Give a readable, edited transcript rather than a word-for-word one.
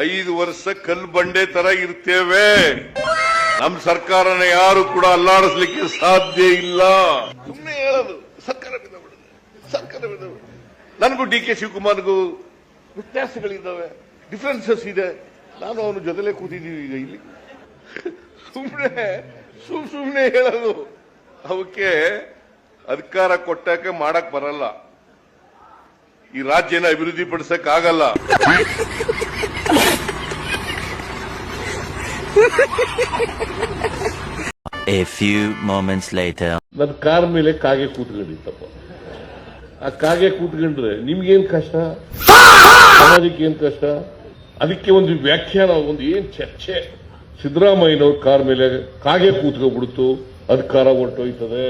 5 ವರ್ಷ ಕಲ್ಲು ಬಂಡೆ ತರ ಇರ್ತೇವೆ. ನಮ್ಮ ಸರ್ಕಾರನ ಯಾರು ಕೂಡ ಅಲ್ಲಾಡಿಸ್ಲಿಕ್ಕೆ ಸಾಧ್ಯ ಇಲ್ಲ. ಸುಮ್ಮನೆ ಹೇಳೋದು ಸರ್ಕಾರ ನನಗೂ ಡಿ ಕೆ ಶಿವಕುಮಾರ್ಗೂ ವ್ಯತ್ಯಾಸಗಳಿದ್ದಾವೆ, ಡಿಫರೆನ್ಸಸ್ ಇದೆ. ನಾನು ಅವನ ಜೊತೆಲೆ ಕೂತಿದ್ದೀವಿ ಈಗ ಇಲ್ಲಿ. ಸುಮ್ಮನೆ ಹೇಳೋದು, ಅವಕ್ಕೆ ಅಧಿಕಾರ ಕೊಟ್ಟಕ್ಕೆ ಮಾಡಕ್ ಬರಲ್ಲ, ಈ ರಾಜ್ಯನ ಅಭಿವೃದ್ಧಿ ಪಡಿಸಕ್ ಆಗಲ್ಲ. A few moments later. ನನ್ನ ಕಾರ್ ಮೇಲೆ ಕಾಗೆ ಕೂತ್ಕೊಂಡಿತ್ತಪ್ಪ. ಆ ಕಾಗೆ ಕೂತ್ಕೊಂಡ್ರೆ ನಿಮ್ಗೇನ್ ಕಷ್ಟ, ಸಮಾಜಕ್ಕೆ ಏನ್ ಕಷ್ಟ? ಅದಕ್ಕೆ ಒಂದು ವ್ಯಾಖ್ಯಾನ, ಒಂದು ಏನ್ ಚರ್ಚೆ. ಸಿದ್ದರಾಮಯ್ಯನವ್ರ ಕಾರ್ ಮೇಲೆ ಕಾಗೆ ಕೂತ್ಕೊಂಡ್ಬಿಡ್ತು, ಅಧಿಕಾರ ಹೊರಟೋಯ್ತದೆ.